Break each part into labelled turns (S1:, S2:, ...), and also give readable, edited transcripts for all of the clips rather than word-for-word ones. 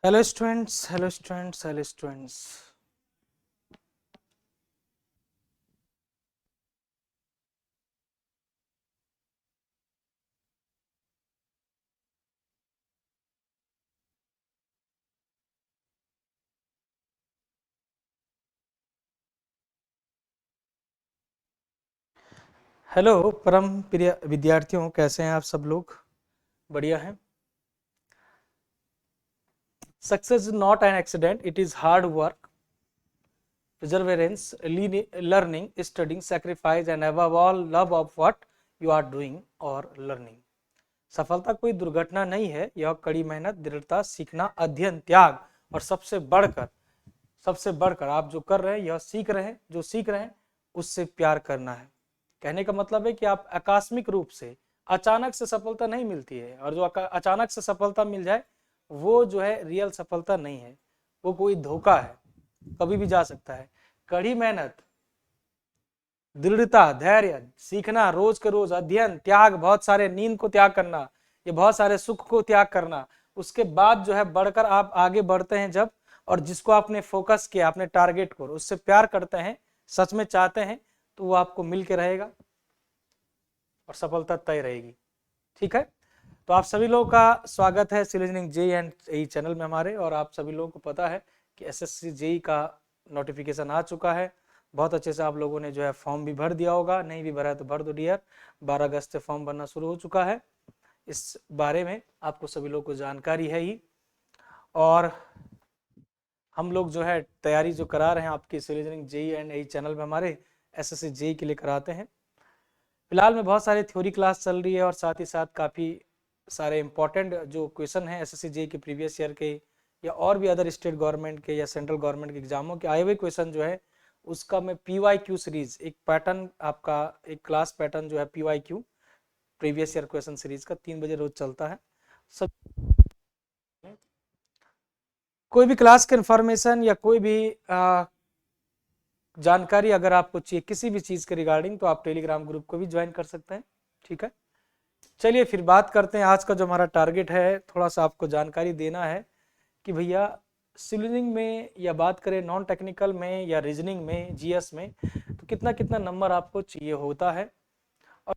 S1: Hello students, hello students, hello students. Hello परम प्रिय विद्यार्थियों, कैसे हैं आप सब लोग? बढ़िया हैं। Success is not an accident, it is hard work, perseverance, learning, studying, sacrifice and above all love of what you are doing or learning। सफलता कोई दुर्घटना नहीं है, यह कड़ी मेहनत, दृढ़ता, सीखना, अध्ययन, त्याग और सबसे बढ़कर आप जो कर रहे हैं, यह सीख रहे हैं, जो सीख रहे हैं उससे प्यार करना है। कहने का मतलब है कि आप आकस्मिक रूप से अचानक से सफलता नहीं मिलती है, और जो अचानक से सफलता मिल जाए वो जो है रियल सफलता नहीं है, वो कोई धोखा है, कभी भी जा सकता है। कड़ी मेहनत, दृढ़ता, धैर्य, सीखना, रोज के रोज अध्ययन, त्याग, बहुत सारे नींद को त्याग करना, ये बहुत सारे सुख को त्याग करना, उसके बाद जो है बढ़कर आप आगे बढ़ते हैं जब, और जिसको आपने फोकस किया, अपने टारगेट को, उससे प्यार करते हैं, सच में चाहते हैं, तो वो आपको मिल के रहेगा और सफलता तय रहेगी। ठीक है, तो आप सभी लोगों का स्वागत है civil engineering JE and E channel में हमारे। और आप सभी लोगों को पता है कि एसएससी जेई का नोटिफिकेशन आ चुका है। बहुत अच्छे से आप लोगों ने जो है फॉर्म भी भर दिया होगा, नहीं भी भरा है तो भर दो डियर। 12 अगस्त से फॉर्म भरना शुरू हो चुका है, इस बारे में आपको सभी लोगों को जानकारी है ही। और हम लोग जो है तैयारी जो करा रहे हैं आपकी civil engineering JE and E channel में हमारे, एसएससी जेई के लिए कराते हैं। फिलहाल में बहुत सारी थ्योरी क्लास चल रही है, और साथ ही साथ काफ़ी सारे इंपॉर्टेंट जो क्वेश्चन हैं एसएससी जेई के प्रीवियस ईयर के, या और भी अदर स्टेट गवर्नमेंट के या सेंट्रल गवर्नमेंट के एग्जामों के आए हुए क्वेश्चन जो है, उसका मैं PYQ सीरीज, एक पैटर्न आपका, एक क्लास पैटर्न जो है PYQ previous year question series का 3 बजे रोज चलता है। सब कोई भी क्लास का इन्फॉर्मेशन या कोई भी जानकारी अगर आपको चाहिए किसी भी चीज़ के रिगार्डिंग, तो आप टेलीग्राम ग्रुप को भी ज्वाइन कर सकते हैं। ठीक है, चलिए फिर बात करते हैं। आज का जो हमारा टारगेट है, थोड़ा सा आपको जानकारी देना है कि भैया सिविलिंग में, या बात करें नॉन टेक्निकल में या रीजनिंग में, जीएस में, तो कितना कितना नंबर आपको चाहिए होता है। और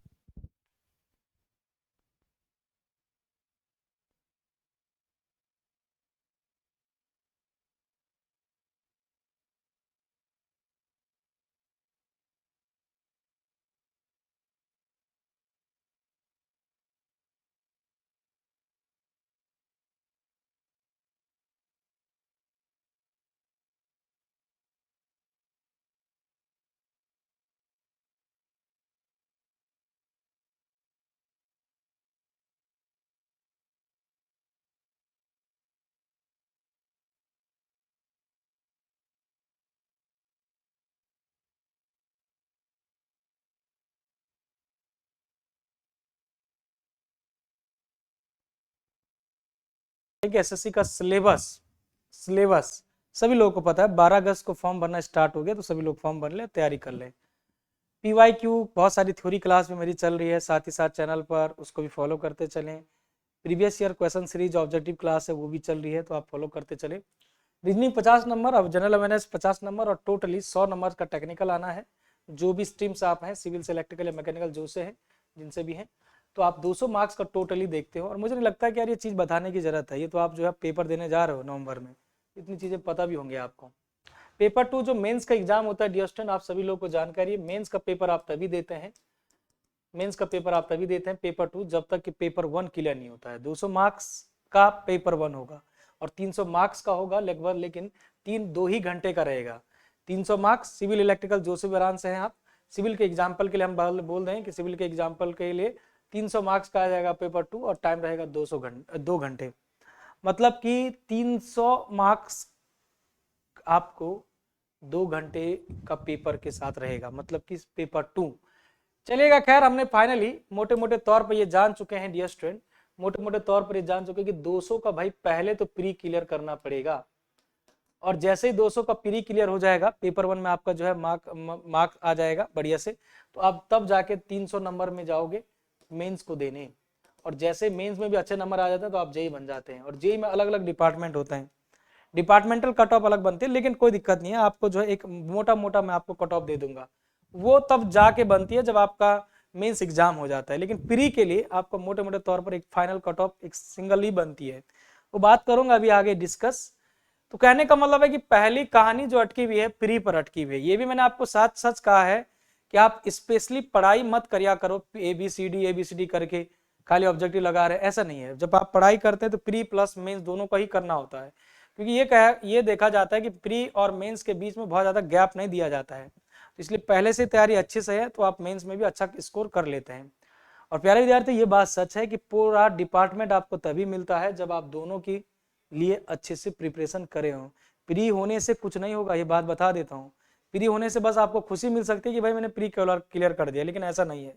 S1: एसएससी का सिलेबस सिलेबस सभी लोगों को पता है। 12 अगस्त को फॉर्म भरना स्टार्ट हो गया, तो सभी लोग फॉर्म भर ले, तैयारी कर ले। PYQ बहुत सारी थ्योरी क्लास में मेरी चल रही है, साथ ही साथ चैनल पर उसको भी फॉलो करते चलें। Previous year question series objective class है, वो भी चल रही है, तो आप फॉलो करते चले। रीजनिंग 50 नंबर, अब जनरल अवेयरनेस 50 नंबर, और टोटली 100 नंबर का टेक्निकल आना है। जो भी स्ट्रीम से आप हैं, सिविल से, इलेक्ट्रिकल या मैकेनिकल, जो से हैं, जिनसे भी हैं, तो आप 200 मार्क्स का टोटली देखते हो। और मुझे नहीं लगता कि यार ये चीज़ बताने की जरूरत है, ये तो आप जो है पेपर देने जा रहे हो नवंबर में, इतनी चीज़ें पता भी होंगी आपको। पेपर 2 जो मेंस का एग्जाम होता है डियर स्टूडेंट, आप सभी लोगों को जानकारी है, मेंस का पेपर आप तभी देते हैं, मेंस का पेपर आप तभी देते हैं पेपर 2, जब तक कि पेपर 1 क्लियर नहीं होता है। 200 मार्क्स का पेपर 1 होगा, और 300 मार्क्स का होगा लगभग, लेकिन 2 ही घंटे का रहेगा। 300 मार्क्स सिविल, इलेक्ट्रिकल, जो से ब्रांच से हैं आप, सिविल के एग्जाम्पल के लिए हम बोल रहे हैं कि सिविल के एग्जाम्पल के लिए 300 मार्क्स का आ जाएगा पेपर 2, और टाइम रहेगा 2 घंटे। मतलब कि 300 मार्क्स आपको 2 घंटे का पेपर के साथ रहेगा, मतलब कि पेपर 2 चलेगा। खैर, हमने फाइनली मोटे मोटे तौर पर ये जान चुके हैं डियर स्टूडेंट, मोटे मोटे तौर पर ये जान चुके हैं कि 200 का भाई पहले तो प्री क्लियर करना पड़ेगा, और जैसे ही 200 का प्री क्लियर हो जाएगा, पेपर 1 में आपका जो है मार्क आ जाएगा बढ़िया से, तो आप तब जाके 300 नंबर में जाओगे मेंस को देने। और जैसे मेंस में भी अच्छे नंबर आ जाते हैं तो आप जेई बन जाते हैं। और जेई में अलग अलग डिपार्टमेंट होते हैं, डिपार्टमेंटल कट ऑफ अलग बनती है, लेकिन कोई दिक्कत नहीं है, आपको जो है एक मोटा मोटा मैं आपको कट ऑफ दे दूंगा, वो तब जाके बनती है जब आपका मेंस एग्जाम हो जाता है। लेकिन प्री के लिए आपको मोटे मोटे तौर पर एक फाइनल कट ऑफ एक सिंगल ही बनती है, वो बात करूंगा अभी आगे डिस्कस। तो कहने का मतलब है कि पहली कहानी जो अटकी हुई है प्री पर अटकी हुई है। ये भी मैंने आपको सच सच कहा है कि आप स्पेशली पढ़ाई मत करिया करो ABCD करके खाली ऑब्जेक्टिव लगा रहे, ऐसा नहीं है। जब आप पढ़ाई करते हैं तो प्री प्लस मेंस दोनों का ही करना होता है, क्योंकि ये देखा जाता है कि प्री और मेंस के बीच में बहुत ज्यादा गैप नहीं दिया जाता है, तो इसलिए पहले से तैयारी अच्छे से है तो आप मेंस में भी अच्छा स्कोर कर लेते हैं। और प्यारे विद्यार्थी, ये बात सच है कि पूरा डिपार्टमेंट आपको तभी मिलता है जब आप दोनों की लिए अच्छे से प्रिपरेशन करे हो। प्री होने से कुछ नहीं होगा, ये बात बता देता हूँ। प्री होने से बस आपको खुशी मिल सकती है कि भाई मैंने प्री क्लियर कर दिया, लेकिन ऐसा नहीं है।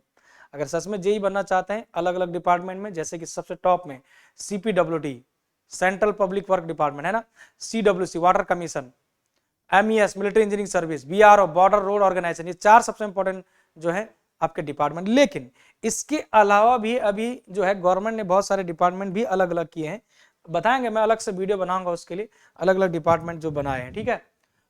S1: अगर सच में जेई बनना चाहते हैं अलग अलग डिपार्टमेंट में, जैसे कि सबसे टॉप में CPWD central public work department है ना, CWC water commission, MES military engineering service, BRO border road organisation, ये 4 सबसे इंपॉर्टेंट जो है आपके डिपार्टमेंट। लेकिन इसके अलावा भी अभी जो है गवर्नमेंट ने बहुत सारे डिपार्टमेंट भी अलग अलग किए हैं, बताएंगे, मैं अलग से वीडियो बनाऊंगा उसके लिए, अलग अलग डिपार्टमेंट जो बनाए हैं। ठीक है,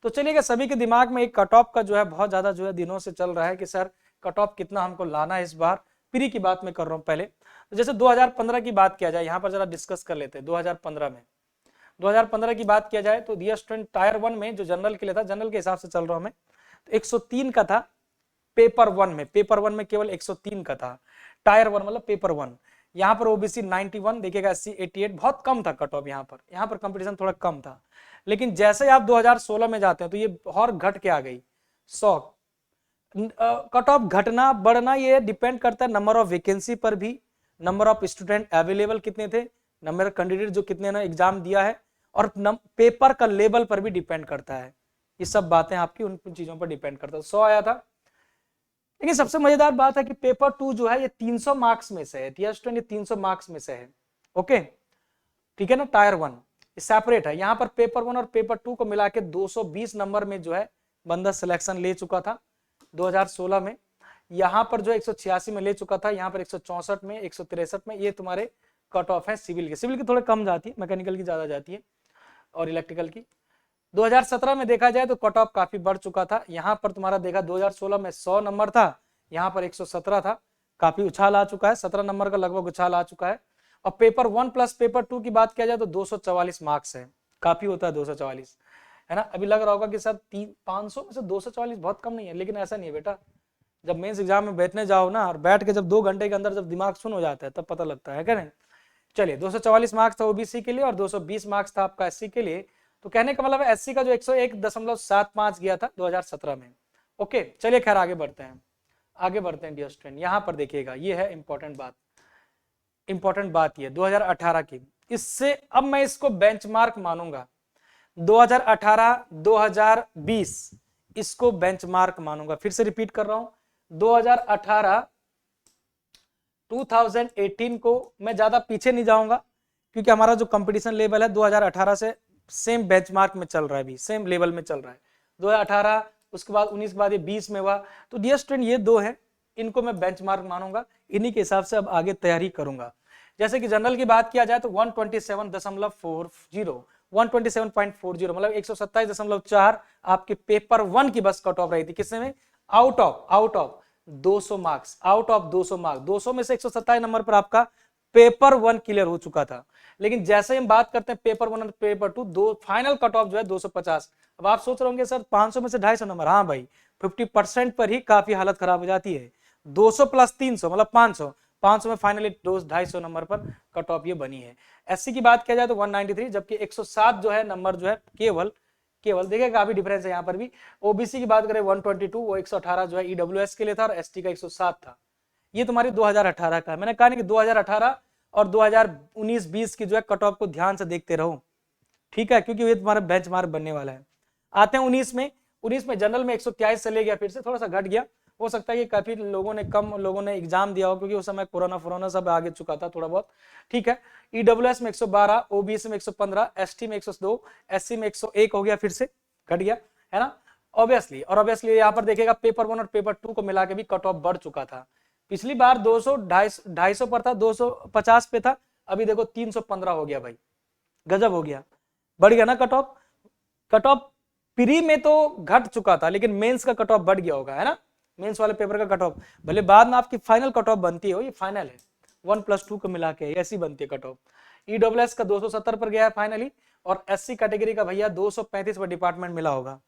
S1: तो चलिएगा, सभी के दिमाग में एक कट ऑफ का जो है बहुत ज्यादा जो है दिनों से चल रहा है कि सर कट ऑफ कितना हमको लाना है इस बार। प्री की बात मैं कर रहा हूँ पहले, तो जैसे 2015 की बात किया जाए, यहाँ पर जरा डिस्कस कर लेते हैं। 2015 की बात किया जाए तो डियर स्टूडेंट, टायर 1 में जो जनरल के लिए था, जनरल के हिसाब से चल रहा हूं मैं, तो 103 का था पेपर 1 में, पेपर 1 में केवल 103 का था, टायर 1 मतलब पेपर 1। यहाँ पर ओबीसी 91 देखिएगा, SC 88, बहुत कम था कट ऑफ। यहाँ पर कंपटीशन थोड़ा कम था। लेकिन जैसे आप 2016 में जाते हैं तो ये और घट के आ गई 100। कट ऑफ घटना बढ़ना ये डिपेंड करता है नंबर ऑफ वैकेंसी पर भी, नंबर ऑफ स्टूडेंट अवेलेबल कितने थे, नंबर ऑफ कैंडिडेट जो कितने ने एग्जाम दिया है, और पेपर का लेवल पर भी डिपेंड करता है। ये सब बातें आपकी उन चीजों पर डिपेंड करता है। 100 आया था, लेकिन सबसे मजेदार बात है कि पेपर 2 जो है ये 300 मार्क्स में से है, डियर स्टूडेंट, ये 300 मार्क्स में से है। ओके, ठीक है ना, टायर 1 सेपरेट है। यहाँ पर पेपर 1 और पेपर 2 को मिला के 220 नंबर में जो है बंदा सिलेक्शन ले चुका था 2016 में। यहाँ पर जो 186 में ले चुका था, यहाँ पर 164 में, 163 में, ये तुम्हारे कट ऑफ है सिविल की थोड़े कम जाती है, मैकेनिकल की ज्यादा जाती है और इलेक्ट्रिकल की। 2017 में देखा जाए तो कट ऑफ काफी बढ़ चुका था। यहाँ पर तुम्हारा देखा 2016 में 100 नंबर था, यहाँ पर 117 था, काफी उछाल आ चुका है, 17 नंबर का लगभग उछाल आ चुका है। और पेपर 1 प्लस पेपर 2 की बात किया जाए तो 244 मार्क्स है, काफी होता है 244, है ना। अभी लग रहा होगा कि सर 500 में से 244 बहुत कम नहीं है, लेकिन ऐसा नहीं है बेटा। जब मेंस एग्जाम में बैठने जाओ ना, और बैठ के जब 2 घंटे के अंदर जब दिमाग सुन हो जाता है तब पता लगता है, क्या नहीं। चलिए, 244 मार्क्स था ओबीसी के लिए और 220 मार्क्स था आपका एससी के लिए। तो कहने का मतलब है एससी का जो 101.75 गया था 2017 में। ओके, चलिए खैर आगे बढ़ते हैं डियर स्टूडेंट। यहाँ पर देखिएगा, ये है इंपॉर्टेंट बात ये 2018 की। इससे अब मैं इसको बेंचमार्क मानूंगा, 2018-2020 इसको बेंचमार्क मानूंगा। फिर से रिपीट कर रहा हूं, 2018 को मैं ज्यादा पीछे नहीं जाऊंगा, क्योंकि हमारा जो कंपटीशन लेवल है 2018 से सेम बेंचमार्क में चल रहा है, भी सेम लेवल में चल रहा है। 2018 उसके बाद 19 के बाद ये 20 में हुआ। तो डियर स्टूडेंट, ये 2 है, इनको मैं बेंचमार्क मानूंगा, इन्हीं के हिसाब से अब आगे तैयारी करूंगा। जैसे कि जनरल की बात किया जाए तो 127.40 मतलब 127.4 आपके पेपर 1 की बस कट ऑफ रही थी। किसने में? आउट ऑफ 200 मार्क्स, 200 में से 127 नंबर पर आपका पेपर 1 क्लियर हो चुका था। लेकिन जैसे हम बात करते हैं पेपर 1 और पेपर 2, दो फाइनल कट ऑफ जो है 250। अब आप सोच रहे होंगे सर 500 में से 250 नंबर, हाँ भाई 50% पर ही काफी हालत खराब हो जाती है। 200 प्लस 300 मतलब 500 में फाइनली 250 नंबर पर कट ऑफ ये बनी है। एससी की बात किया जाए तो 193, जबकि 107 जो है नंबर जो है केवल देखिए काफी डिफरेंस है यहाँ पर भी। ओबीसी की बात करें 122, वो 118 जो है ईडब्ल्यूएस के लिए था, और एसटी का 107 था। ये तुम्हारी 2018 का है। मैंने कहा नहीं कि 2018 और 2019-20 की जो है कट ऑफ को ध्यान से देखते रहो, ठीक है, क्योंकि ये तुम्हारा बेंचमार्क बनने वाला है। आते हैं 19 में जनरल में 123 से ले गया, फिर से थोड़ा सा घट गया। हो सकता है कि काफी कम लोगों ने एग्जाम दिया हो, क्योंकि उस समय कोरोना सब आगे चुका था थोड़ा बहुत, ठीक है। ईडब्ल्यूएस में 112, ओबीसी में 115, एसटी में 102, एससी में 101 हो गया, फिर से घट गया, है ना। ऑब्वियसली यहाँ पर देखिएगा पेपर 1 और पेपर 2 को मिला के भी कट ऑफ बढ़ चुका था। पिछली बार 200 250 पर था, 250 पे था, अभी देखो 315 हो गया भाई, गजब हो गया, बढ़ गया ना cut off. Cut off pre में तो घट चुका था, लेकिन मेंस का कट ऑफ बढ़ गया होगा, है ना। मेंस वाले पेपर का कट ऑफ, भले बाद में आपकी फाइनल कट ऑफ बनती हो, ये फाइनल है 1+2 को मिला के ऐसी बनती है कट ऑफ। ईडब्ल्यूएस का 270 पर गया है फाइनली, और एससी कैटेगरी का भैया 235 पर डिपार्टमेंट मिला होगा।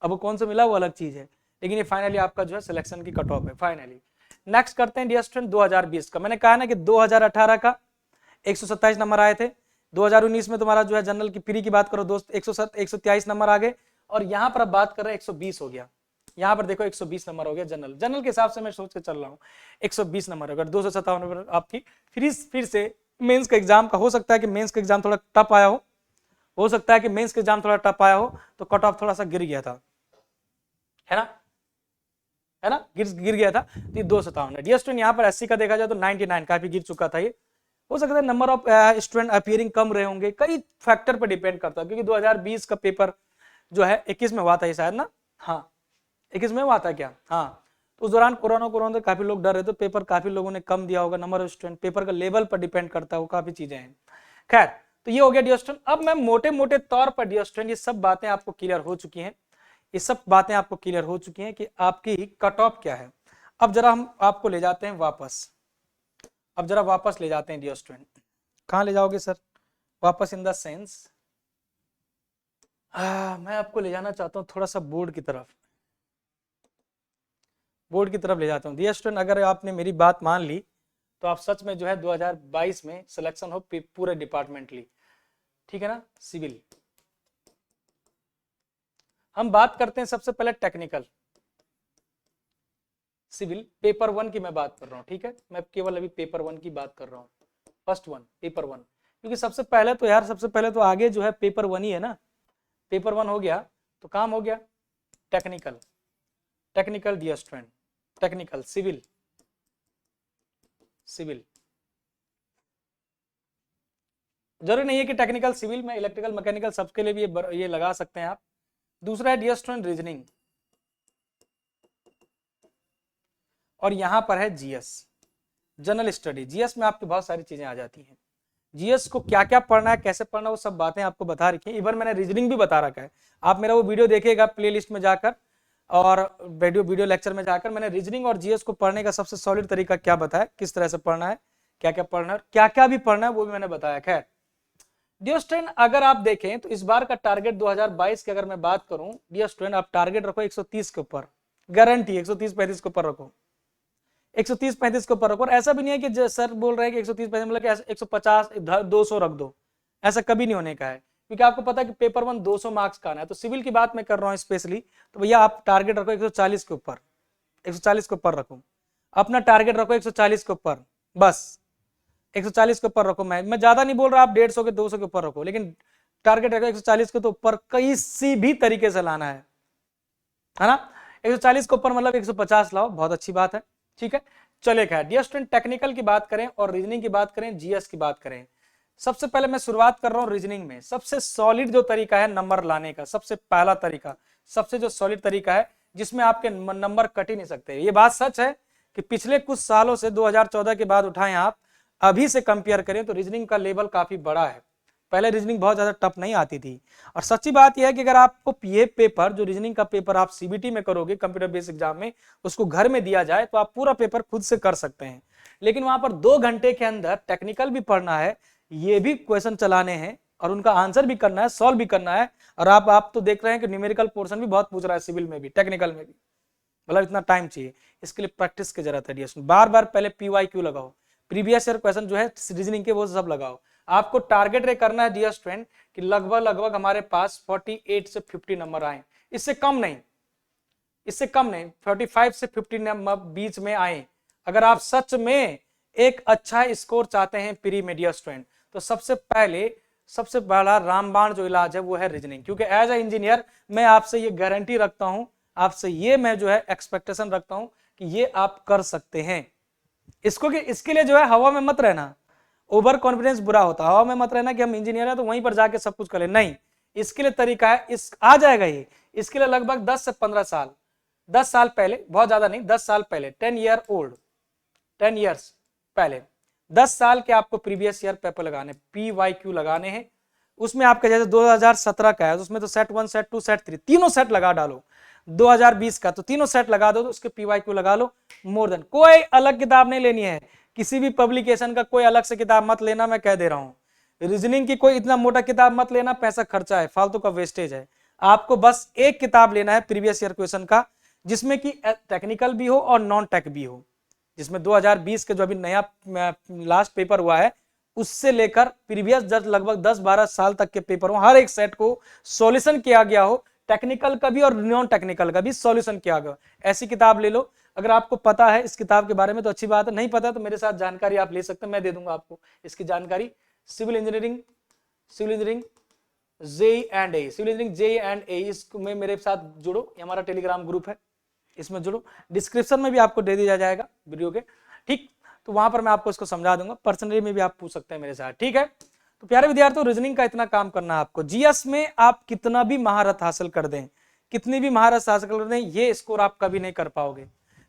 S1: अब वो कौन सा मिला वो अलग चीज है, लेकिन ये फाइनली आपका जो है सिलेक्शन की कट ऑफ है फाइनली। नेक्स्ट करते हैं डियर स्टूडेंट 2020 का। मैंने कहा ना कि 2018 का 127 नंबर आए थे, 2019 में तुम्हारा जो है जनरल की प्री की बात करो दोस्त 123 नंबर आ गए, और यहाँ पर अब बात कर रहे हैं 120 हो गया। यहाँ पर देखो 120 नंबर हो गया जनरल के हिसाब से मैं सोच के चल रहा हूँ 120 नंबर। अगर 257 नंबर आपकी फिर से मेंस का एग्जाम का हो सकता है कि मेंस का एग्जाम थोड़ा टफ आया हो सकता है कि मेंस का एग्जाम थोड़ा टफ आया हो, तो कट ऑफ थोड़ा सा गिर गया था, है ना, गिर गया था, तो 257 है। डियर स्टूडेंट यहाँ पर एससी का देखा जाए तो 99 काफी गिर चुका था ये। हो सकता है नंबर ऑफ स्टूडेंट अपीयरिंग कम रहे होंगे, कई फैक्टर पर डिपेंड करता है, क्योंकि 2020 का पेपर जो है 21 में हुआ था ये शायद ना, हाँ 21 में हुआ था क्या, हाँ। तो उस दौरान कोरोना काफी लोग डर रहे थे, पेपर काफी लोगों ने कम दिया होगा, नंबर ऑफ स्टूडेंट, पेपर का लेवल पर डिपेंड करता है, वो काफी चीजें हैं। खैर, तो ये हो गया डियर स्टूडेंट। अब मैं मोटे मोटे तौर पर डियर स्टूडेंट ये सब बातें आपको क्लियर हो चुकी हैं, ये सब बातें आपको क्लियर हो चुकी हैं कि आपकी कट ऑफ क्या है। अब जरा हम आपको ले जाते हैं वापस, अब जरा वापस ले जाते हैं डियर स्टूडेंट। कहाँ ले जाओगे सर? वापस इन द सेंस मैं आपको ले जाना चाहता हूँ थोड़ा सा बोर्ड की तरफ, बोर्ड की तरफ ले जाता हूँ डियर स्टूडेंट। अगर आपने मेरी बात मान ली तो आप सच में जो है 2022 में सिलेक्शन हो पूरे डिपार्टमेंटली, ठीक है ना। सिविल हम बात करते हैं सबसे पहले टेक्निकल सिविल पेपर 1 की मैं बात कर रहा हूँ, ठीक है। मैं केवल अभी पेपर 1 की बात कर रहा हूँ, फर्स्ट वन पेपर 1, क्योंकि सबसे पहले तो यार सबसे पहले तो आगे जो है पेपर 1 ही है ना। पेपर 1 हो गया तो काम हो गया। Technical, technical dear student, technical civil, civil जरूरी नहीं है कि टेक्निकल सिविल में इलेक्ट्रिकल मैकेनिकल सबके लिए भी ये लगा सकते हैं आप। दूसरा है डियर स्टूडेंट रीजनिंग, और यहां पर है जीएस जनरल स्टडी। जीएस में आपकी बहुत सारी चीजें आ जाती हैं। जीएस को क्या क्या पढ़ना है, कैसे पढ़ना है, वो सब बातें आपको बता रखी है। इवन मैंने रीजनिंग भी बता रखा है, आप मेरा वो वीडियो देखिएगा प्लेलिस्ट में जाकर और वीडियो लेक्चर में जाकर। मैंने रीजनिंग और जीएस को पढ़ने का सबसे सॉलिड तरीका क्या बताया, किस तरह से पढ़ना है, क्या क्या पढ़ना है, क्या क्या भी पढ़ना है वो भी मैंने बताया। खैर डियर स्टूडेंट अगर आप देखें तो इस बार का टारगेट 2022 की अगर मैं बात करूं डियर स्टूडेंट, आप टारगेट रखो 130 के ऊपर, गारंटी 130-35 के ऊपर रखो, 130-35 के ऊपर रखो। और ऐसा भी नहीं है कि सर बोल रहे हैं कि 130-35 मतलब कि 150 200 रख दो, ऐसा कभी नहीं होने का है, क्योंकि आपको पता है कि पेपर 1 200 मार्क्स का आना है। तो सिविल की बात मैं कर रहा हूँ स्पेशली, तो भैया आप टारगेट रखो 140 के ऊपर, 140 के ऊपर रखो, अपना टारगेट रखो 140 के ऊपर, बस 140 के ऊपर रखो। मैं ज्यादा नहीं बोल रहा, आप 150 के 200 के ऊपर रखो, लेकिन टारगेट रखो 140 के तो ऊपर किसी भी तरीके से लाना है ना। 140 के ऊपर मतलब 150 लाओ, बहुत अच्छी बात है, ठीक है। चले खैर डियर स्टूडेंट टेक्निकल की बात करें और रीजनिंग की बात करें, जीएस की बात करें, सबसे पहले मैं शुरुआत कर रहा हूं रीजनिंग में। सबसे सॉलिड जो तरीका है नंबर लाने का, सबसे पहला तरीका, सबसे जो सॉलिड तरीका है जिसमें आपके नंबर कट ही नहीं सकते। ये बात सच है कि पिछले कुछ सालों से 2014 के बाद उठाएं आप, अभी से कंपेयर करें तो रीजनिंग का लेवल काफी बड़ा है। पहले रीजनिंग बहुत ज्यादा टफ नहीं आती थी, और सच्ची बात यह है कि अगर आपको ये पेपर जो रीजनिंग का पेपर आप सीबीटी में करोगे कंप्यूटर बेस्ड एग्जाम में, उसको घर में दिया जाए तो आप पूरा पेपर खुद से कर सकते हैं। लेकिन वहां पर 2 घंटे के अंदर टेक्निकल भी पढ़ना है, ये भी क्वेश्चन चलाने हैं और उनका आंसर भी करना है, सॉल्व भी करना है। और आप तो देख रहे हैं कि न्यूमेरिकल पोर्शन भी बहुत पूछ रहा है सिविल में भी, टेक्निकल में भी, मतलब इतना टाइम चाहिए। इसके लिए प्रैक्टिस की जरूरत है डियर। बार बार पहले PYQ लगाओ, प्रीवियस ईयर क्वेश्चन जो है रीजनिंग के वो सब लगाओ। आपको टारगेट रे करना है डियर स्टूडेंट कि लगभग हमारे पास 48 से 50 नंबर आए, इससे कम नहीं, इससे कम नहीं, 45 से 50 नंबर बीच में आए। अगर आप सच में एक अच्छा स्कोर चाहते हैं प्री में डियर स्टूडेंट, तो सबसे बड़ा रामबाण जो इलाज है वो है रीजनिंग। क्योंकि एज ए इंजीनियर मैं आपसे ये गारंटी रखता हूं, आपसे ये मैं जो है एक्सपेक्टेशन रखता हूं कि ये आप कर सकते हैं। इसके लिए जो है हवा में मत रहना, ओवर कॉन्फिडेंस बुरा होता है। हवा में मत रहना कि हम इंजीनियर हैं तो वहीं पर जाके सब कुछ कर ले, नहीं। इसके लिए तरीका है, इस आ जाएगा ये। इसके लिए लगभग 10 से 15 साल, 10 साल पहले, बहुत ज्यादा नहीं, 10 साल पहले, 10 ईयर ओल्ड, 10 ईयर्स पहले 10 साल के आपको प्रीवियस ईयर पेपर लगाने, PYQ लगाने हैं। उसमें आपका जैसे 2017 का है, उसमें तो सेट 1 सेट 2 सेट 3 तीनों सेट लगा डालो। 2020 का तो तीनों सेट लगा दो, तो उसके PYQ लगा लो। मोर देन, कोई अलग किताब नहीं लेनी है, किसी भी पब्लिकेशन का कोई अलग से किताब मत लेना, मैं कह दे रहा हूं। रीजनिंग की कोई इतना मोटा किताब मत लेना, पैसा खर्चा है, फालतू का वेस्टेज है। आपको बस एक किताब लेना है प्रीवियस ईयर क्वेश्चन का, जिसमें कि टेक्निकल भी हो और नॉन टेक भी हो, जिसमें 2020 के जो अभी नया लास्ट पेपर हुआ है उससे लेकर प्रीवियस लगभग 10-12 साल तक के पेपर हो, हर एक सेट को सॉल्यूशन किया गया हो, टेक्निकल का भी और नॉन टेक्निकल का भी सॉल्यूशन किया गया, ऐसी किताब ले लो। अगर आपको पता है इस किताब के बारे में तो अच्छी बात है, नहीं पता तो मेरे साथ जानकारी आप ले सकते हैं, मैं दे दूंगा आपको इसकी जानकारी। Civil engineering JEE&AE, civil engineering JEE&AE, इसमें मेरे साथ जुड़ो, ये हमारा टेलीग्राम ग्रुप है, इसमें जुड़ो, डिस्क्रिप्शन में भी आपको दे दिया जाएगा वीडियो के, ठीक। तो वहां पर मैं आपको इसको समझा दूंगा, पर्सनली में भी आप पूछ सकते हैं मेरे साथ, ठीक है। तो प्यारे विद्यार्थियों, रीजनिंग का इतना काम करना है आपको। जीएस में आप कितना भी महारत हासिल कर दें, कितनी भी महारत हासिल कर दें, ये स्कोर आप कभी नहीं कर पाओगे,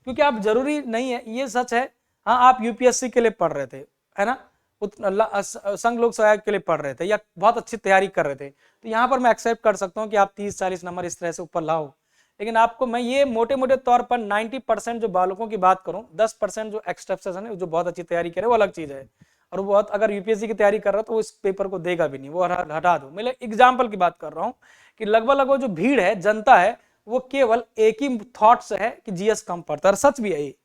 S1: क्योंकि आप जरूरी नहीं है, ये सच है। हाँ, आप यूपीएससी के लिए पढ़ रहे थे, है ना, संघ लोक सेवा के लिए पढ़ रहे थे या बहुत अच्छी तैयारी कर रहे थे, तो यहाँ पर मैं एक्सेप्ट कर सकता हूँ कि आप 30-40 नंबर इस तरह से ऊपर लाओ। लेकिन आपको मैं ये मोटे मोटे तौर पर 90% जो बालकों की बात करूं, 10% जो एक्सेप्शन है, जो बहुत अच्छी तैयारी करे वो अलग चीज है, और वो बहुत अगर यूपीएससी की तैयारी कर रहा है तो वो इस पेपर को देगा भी नहीं, वो हटा दो। मैं एग्जाम्पल की बात कर रहा हूँ कि लगभग जो भीड़ है, जनता है, वो केवल एक ही थॉट से है कि जीएस कम पढ़ता है, सच भी है ये,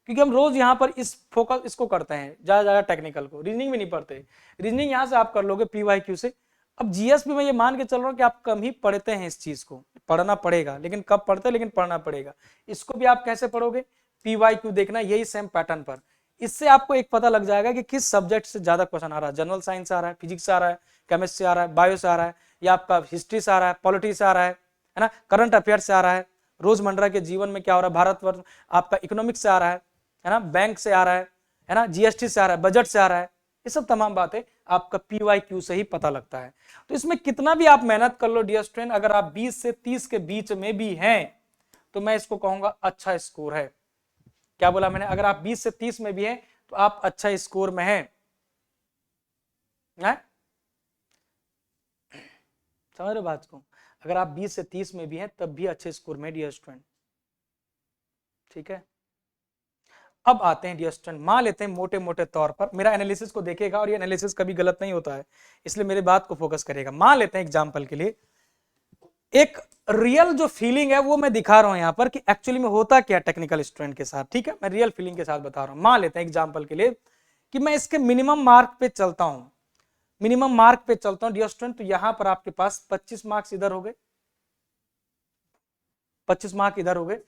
S1: क्योंकि हम रोज यहाँ पर इस फोकस इसको करते हैं, ज्यादा टेक्निकल को, रीजनिंग भी नहीं पढ़ते। रीजनिंग यहाँ से आप कर लोगे PYQ से। अब जीएस भी मैं ये मान के चल रहा हूँ कि आप कम ही पढ़ते हैं, इस चीज को पढ़ना पड़ेगा, लेकिन कब पढ़ते, लेकिन पढ़ना पड़ेगा। इसको भी आप कैसे पढ़ोगे, PYQ देखना, यही सेम पैटर्न पर। इससे आपको एक पता लग जाएगा कि किस सब्जेक्ट से ज्यादा क्वेश्चन आ रहा है, जनरल साइंस आ रहा है, फिजिक्स से आ रहा है, केमिस्ट्री से आ रहा है, बायो से आ रहा है, या आपका हिस्ट्री से आ रहा है, पॉलिटिक्स से आ रहा है ना, करंट अफेयर से आ रहा है, रोजमर्रा के जीवन में क्या हो रहा है, भारतवर्ष आपका इकोनॉमिक्स से आ रहा है ना, बैंक से आ रहा है ना, GST से आ रहा है, बजट से आ रहा है, ये सब तमाम बातें आपका PYQ से ही पता लगता है। तो इसमें कितना भी आप मेहनत कर लो डियर स्टूडेंट, अगर आप 20 से 30 के बीच में भी हैं तो मैं इसको कहूंगा अच्छा स्कोर है। क्या बोला मैंने, अगर आप 20 से 30 में भी हैं तो आप अच्छा स्कोर में हैं, समझ रहे बात को, अगर आप 20 से 30 में भी हैं तब भी अच्छे स्कोर में डियर स्टूडेंट, ठीक है। अब आते हैं डियर स्टूडेंट, मान लेते हैं मोटे मोटे तौर पर, मेरा एनालिसिस को देखेगा और ये एनालिसिस कभी गलत नहीं होता है, इसलिए मेरी बात को फोकस करेगा। मान लेते हैं एग्जांपल के लिए एक रियल जो फीलिंग है वो मैं दिखा रहा हूं यहां पर कि एक्चुअली में होता क्या टेक्निकल स्टूडेंट के साथ, ठीक है, मैं रियल फीलिंग के साथ बता रहा हूं। मान लेते हैं एग्जांपल के लिए कि मैं इसके मिनिमम मार्क पे चलता हूं, मिनिमम मार्क पे चलता हूं डियर स्टूडेंट, तो यहां पर आपके पास 25 मार्क्स इधर हो गए, 25 मार्क इधर हो गए,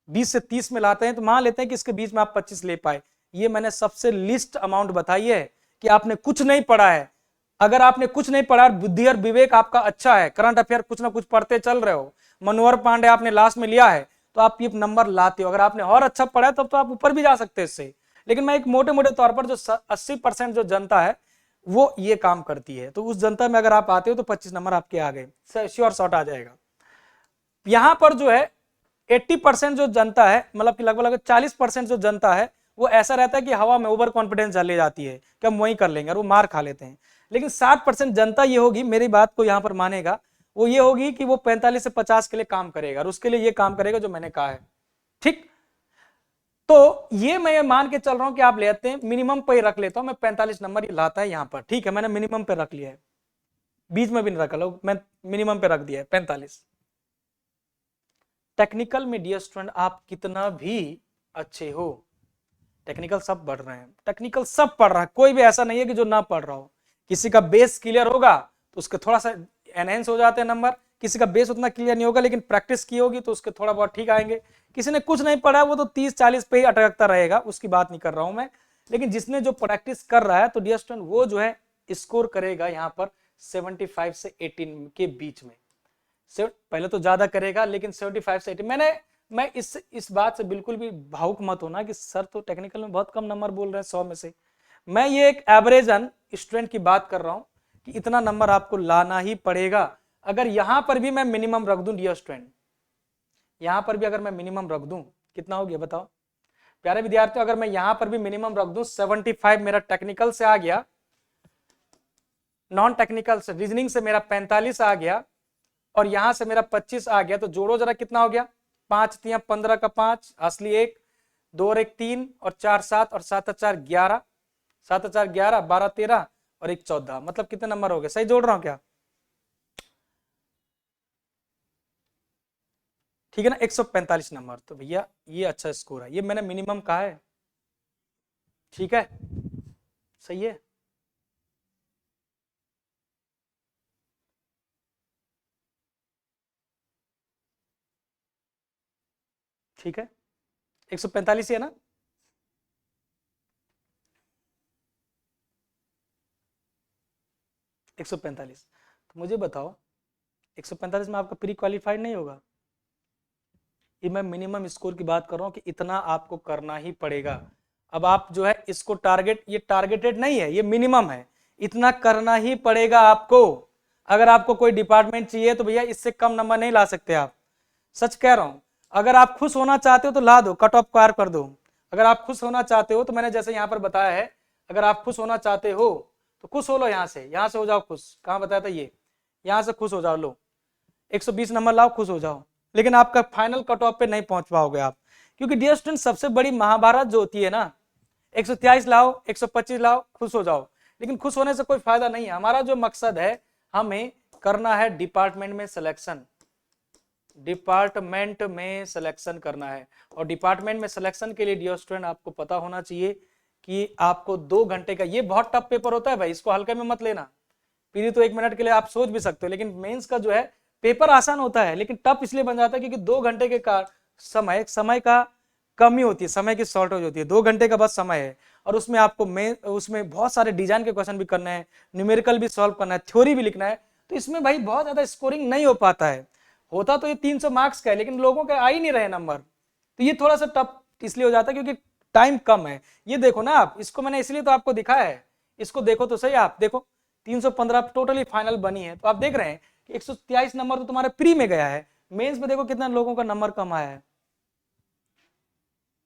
S1: 20 से 30 में लाते हैं तो मान लेते हैं कि इसके बीच में आप 25 ले पाए। ये मैंने सबसे लिस्ट अमाउंट बताई है कि आपने कुछ नहीं पढ़ा है। अगर आपने कुछ नहीं पढ़ा, बुद्धि और विवेक आपका अच्छा है, करंट अफेयर कुछ ना कुछ पढ़ते चल रहे हो, मनोहर पांडे आपने लास्ट में लिया है, तो आप ये नंबर लाते हो। अगर आपने और अच्छा पढ़ा है तब तो आप ऊपर भी जा सकते हैं इससे, लेकिन मैं एक मोटे मोटे तौर पर जो 80% जो जनता है वो ये काम करती है, तो उस जनता में अगर आप आते हो तो 25 नंबर आपके आ गए, श्योर शॉट आ जाएगा। यहां पर जो है 80% जो जनता है, मतलब कि लगभग 40% जो जनता है वो ऐसा रहता है कि हवा में ओवर कॉन्फिडेंस ले जाती है कि हम वही कर लेंगे और वो मार खा लेते हैं। लेकिन 60% जनता ये होगी, मेरी बात को यहां पर मानेगा, वो ये होगी कि वो 45 से 50 के लिए काम करेगा और उसके लिए ये काम करेगा जो मैंने कहा है, ठीक। तो ये मैं मान के चल रहा हूं कि आप लेते हैं, मिनिमम पे रख लेता हूं मैं, 45 नंबर ये लाता है यहां पर, ठीक है, मैंने मिनिमम पे रख लिया है, बीच में भी नहीं रखा लो, मैं मिनिमम पे रख दिया है 45। टेक्निकल में डियर स्टूडेंट आप कितना भी अच्छे हो, टेक्निकल सब पढ़ रहे हैं, टेक्निकल सब पढ़ रहा है, कोई भी ऐसा नहीं है कि जो ना पढ़ रहा हो। किसी का बेस क्लियर होगा तो उसके थोड़ा सा एनहेंस हो जाते हैं नंबर, किसी का बेस उतना क्लियर नहीं होगा लेकिन प्रैक्टिस की होगी तो उसके थोड़ा बहुत ठीक आएंगे। किसी ने कुछ नहीं पढ़ा वो तो 30-40 पे ही अटकता रहेगा, उसकी बात नहीं कर रहा हूं मैं। लेकिन जिसने जो प्रैक्टिस कर रहा है तो डियर स्टूडेंट वो जो है स्कोर करेगा यहाँ पर 75 से 18 के बीच में, पहले तो ज्यादा करेगा लेकिन 75 से 80। मैं इस बात से बिल्कुल भी भावुक मत होना कि सर तो टेक्निकल में बहुत कम नंबर बोल रहे हैं 100 में से। मैं ये एक एवरेज स्टूडेंट की बात कर रहा हूं कि इतना नंबर आपको लाना ही पड़ेगा। अगर यहां पर भी मैं मिनिमम रख दूं डियर स्टूडेंट, यहां पर भी अगर मैं मिनिमम रख दूं, कितना हो गया बताओ, प्यारे विद्यार्थियों, अगर मैं यहां पर भी मिनिमम रख दूं 75 मेरा टेक्निकल से आ गया, नॉन टेक्निकल से रीजनिंग से मेरा 45 आ गया, और यहां से मेरा 25 आ गया, तो जोड़ो जरा कितना हो गया, 5 तिया 15 का 5, असली 1, 2 और 1 3, और 4 7, और 7 4 11, 7 4 11, 12 13, और 1 14, मतलब कितने नंबर हो गए, सही जोड़ रहा हूं क्या? ठीक है ना, 145 नंबर। तो भैया ये अच्छा स्कोर है, ये मैंने मिनिमम कहा है। ठीक है, सही है। ठीक है, 145 ही है ना? एक सौ पैंतालीस। तो मुझे बताओ 145 में आपका प्री क्वालिफाइड नहीं होगा? ये मैं मिनिमम स्कोर की बात कर रहा हूँ कि इतना आपको करना ही पड़ेगा। अब आप जो है इसको टारगेट, ये टारगेटेड नहीं है, ये मिनिमम है, इतना करना ही पड़ेगा आपको। अगर आपको कोई डिपार्टमेंट चाहिए तो भैया इससे कम नंबर नहीं ला सकते आप, सच कह रहा हूं। अगर आप खुश होना चाहते हो तो ला दो, कट ऑफ पार कर दो। अगर आप खुश होना चाहते हो तो मैंने जैसे यहाँ पर बताया है, अगर आप खुश होना चाहते हो तो खुश हो लो, यहाँ से हो जाओ खुश। कहाँ बताया था ये, यहाँ से खुश हो जाओ, लो 120 नंबर लाओ, खुश हो जाओ। लेकिन आपका फाइनल कट ऑफ पे नहीं पहुंच पाओगे आप, क्योंकि डियर स्टूडेंट सबसे बड़ी महाभारत जो होती है ना, 123 लाओ, 125 लाओ, खुश हो जाओ। लेकिन खुश होने से कोई फायदा नहीं है। हमारा जो मकसद है, हमें करना है डिपार्टमेंट में सिलेक्शन, डिपार्टमेंट में सिलेक्शन करना है। और डिपार्टमेंट में सिलेक्शन के लिए डियर स्टूडेंट आपको पता होना चाहिए कि आपको 2 घंटे का, ये बहुत टफ पेपर होता है भाई, इसको हल्के में मत लेना। पीरी तो 1 मिनट के लिए आप सोच भी सकते हो, लेकिन मेंस का जो है पेपर आसान होता है, लेकिन टफ इसलिए बन जाता है क्योंकि 2 घंटे के समय का कमी होती है, समय की शॉर्टेज होती है। 2 घंटे का बस समय है, और उसमें आपको उसमें बहुत सारे डिजाइन के क्वेश्चन भी करने हैं, न्यूमेरिकल भी सॉल्व करना है, थ्योरी भी लिखना है। तो इसमें भाई बहुत ज्यादा स्कोरिंग नहीं हो पाता है। होता तो ये 300 मार्क्स का है, लेकिन लोगों के आ ही नहीं रहे नंबर, तो ये थोड़ा सा टफ इसलिए हो जाता है क्योंकि टाइम कम है। ये देखो ना आप, इसको मैंने इसलिए तो आपको दिखाया है, इसको देखो तो सही, आप देखो 315 टोटली फाइनल बनी है। तो आप देख रहे हैं कि 123 नंबर तो तुम्हारे प्री में गया है, मेंस में देखो कितना लोगों का नंबर कम आया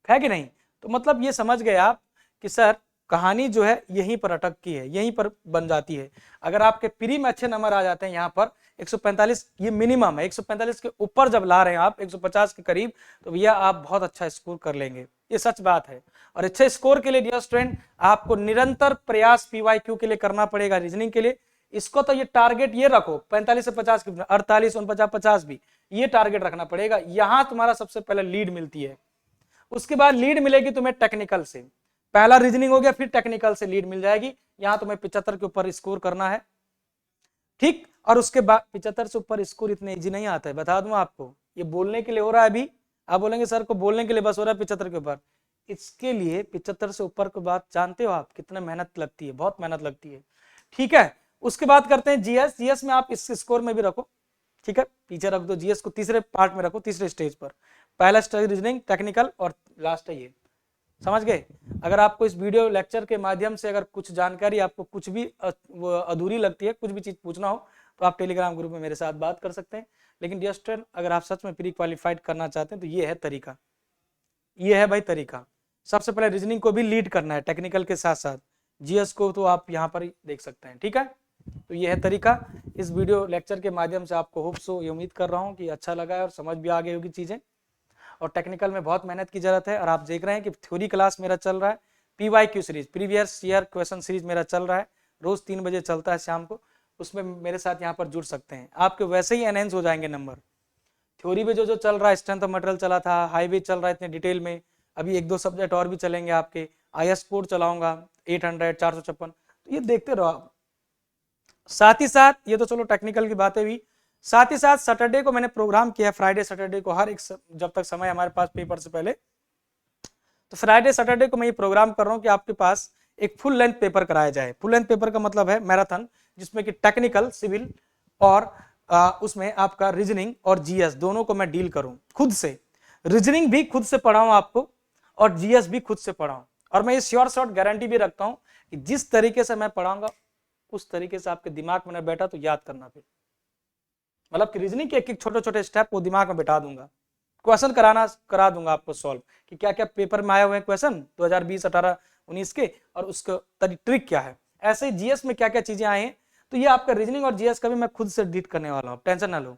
S1: है कि नहीं? तो मतलब ये समझ गए आप कि सर कहानी जो है यहीं पर अटकती है, यहीं पर बन जाती है। अगर आपके प्री में अच्छे नंबर आ जाते हैं, यहाँ पर 145 ये मिनिमम है, 145 के ऊपर जब ला रहे हैं आप 150 के करीब, तो भैया आप बहुत अच्छा स्कोर कर लेंगे, ये सच बात है। और अच्छे स्कोर के लिए डियर स्टूडेंट आपको निरंतर प्रयास पीवाईक्यू के लिए करना पड़ेगा, रीजनिंग के लिए। इसको तो ये टारगेट ये रखो 45 से 50 की, 48 49 50 भी, ये टारगेट रखना पड़ेगा। यहां तुम्हारा सबसे पहले लीड मिलती है, उसके बाद लीड मिलेगी तुम्हें टेक्निकल से। पहला रीजनिंग हो गया, फिर टेक्निकल से लीड मिल जाएगी। यहां तुम्हें 75 के ऊपर स्कोर करना है, ठीक। और उसके बाद 75 से ऊपर स्कोर इतने इजी नहीं आता है, बता दूं आपको। ये बोलने के लिए हो रहा है अभी, आप बोलेंगे सर को बोलने के लिए बस हो रहा है 75 के ऊपर। इसके लिए 75 से ऊपर के बाद जानते हो आप कितना मेहनत लगती है, बहुत मेहनत लगती है, ठीक है। उसके बाद करते हैं जीएस। जीएस में आप इस स्कोर में भी रखो, ठीक है, पीछे रख दो, जीएस को तीसरे पार्ट में रखो, तीसरे स्टेज पर। पहला स्टेज रीजनिंग, टेक्निकल, और लास्ट है ये, समझ गए? अगर आपको इस वीडियो लेक्चर के माध्यम से अगर कुछ जानकारी, आपको कुछ भी अधूरी लगती है, कुछ भी चीज पूछना हो, तो आप टेलीग्राम ग्रुप में मेरे साथ बात कर सकते हैं। लेकिन डियर स्टूडेंट अगर आप सच में प्री क्वालिफाइड करना चाहते हैं तो ये है तरीका, ये है भाई तरीका। सबसे पहले रीजनिंग को भी लीड करना है टेक्निकल के साथ साथ, जीएस को तो आप यहाँ पर ही देख सकते हैं, ठीक है। तो ये है तरीका। इस वीडियो लेक्चर के माध्यम से आपको होप सो, ये उम्मीद कर रहा हूँ कि अच्छा लगा है और समझ भी आ गई होगी चीजें। और टेक्निकल में बहुत मेहनत की जरूरत है। और आप देख रहे हैं कि थ्योरी क्लास मेरा चल रहा है, PYQ series, previous year question series मेरा चल रहा है, रोज 3 बजे चलता है शाम को। उसमें मेरे साथ यहाँ पर जुड़ सकते हैं, आपके वैसे ही एनहेंस हो जाएंगे नंबर। थ्योरी में जो चल रहा है, स्ट्रेंथ ऑफ मटेरियल चला था, हाईवे चल रहा है इतने डिटेल में, अभी 1-2 सब्जेक्ट और भी चलेंगे आपके, आईएस कोड चलाऊंगा 800 456, तो ये देखते रहो आप। साथ ही साथ ये तो चलो टेक्निकल की बातें हुई, साथ ही साथ सैटरडे को मैंने प्रोग्राम किया, फ्राइडे सैटरडे को, हर एक जब तक समय हमारे पास पेपर से पहले, तो फ्राइडे सैटरडे को मैं ये प्रोग्राम कर रहा हूँ कि आपके पास एक फुल लेंथ पेपर कराया जाए। फुल लेंथ पेपर का मतलब है मैराथन, जिसमें कि टेक्निकल, सिविल और उसमें आपका रीजनिंग और जीएस दोनों को मैं डील करूं खुद से। रीजनिंग भी खुद से पढ़ाऊं आपको, और जीएस भी खुद से पढ़ाऊं। और मैं ये श्योर शॉर्ट गारंटी भी रखता हूं कि जिस तरीके से मैं पढ़ाऊंगा उस तरीके से आपके दिमाग में न बैठा तो याद करना, फिर मतलब कि रीजनिंग के एक एक छोटे छोटे स्टेप वो दिमाग में बैठा दूंगा, क्वेश्चन करा दूंगा आपको सॉल्व कि क्या क्या पेपर में आए हुए हैं क्वेश्चन 2020, 18, 19 के, और उसका ट्रिक क्या है। ऐसे ही जीएस में क्या क्या चीजें आई हैं, तो ये आपका रीजनिंग और जीएस का भी मैं खुद से एडिट करने वाला हूँ, टेंशन ना लो।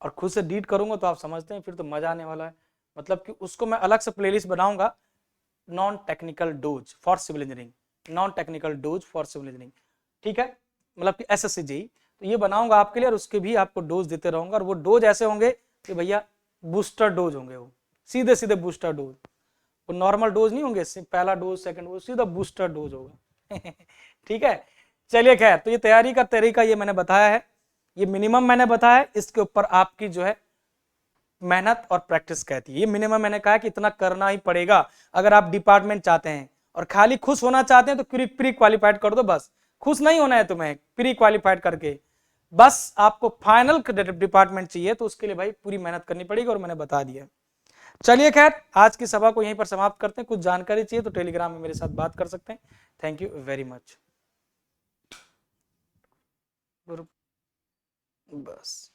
S1: और खुद से एडिट करूंगा तो आप समझते हैं फिर तो मजा आने वाला है। मतलब कि उसको मैं अलग से प्लेलिस्ट बनाऊंगा, non technical dose for civil engineering, non technical dose for civil engineering, ठीक है, मतलब कि एसएससी जेईई, तो ये बनाऊंगा आपके लिए और उसके भी आपको डोज देते रहूंगा। और वो डोज ऐसे होंगे कि भैया बूस्टर डोज होंगे, वो सीधे सीधे बूस्टर डोज, वो नॉर्मल डोज नहीं होंगे, पहला डोज सेकंड डोज, सीधा बूस्टर डोज होगा। ठीक है, चलिए खैर, तो ये तैयारी का तरीका ये मैंने बताया है, ये मिनिमम मैंने बताया है, इसके ऊपर आपकी जो है मेहनत और प्रैक्टिस कहती है। ये मिनिमम मैंने कहा कि इतना करना ही पड़ेगा अगर आप डिपार्टमेंट चाहते हैं। और खाली खुश होना चाहते हैं तो प्री क्वालिफाइड कर दो, बस खुश नहीं होना है तुम्हें, प्री क्वालिफाइड करके बस आपको फाइनल डिपार्टमेंट चाहिए, तो उसके लिए भाई पूरी मेहनत करनी पड़ेगी, और मैंने बता दिया। चलिए खैर, आज की सभा को यहीं पर समाप्त करते हैं। कुछ जानकारी चाहिए तो टेलीग्राम में मेरे साथ बात कर सकते हैं। Thank you very much. बस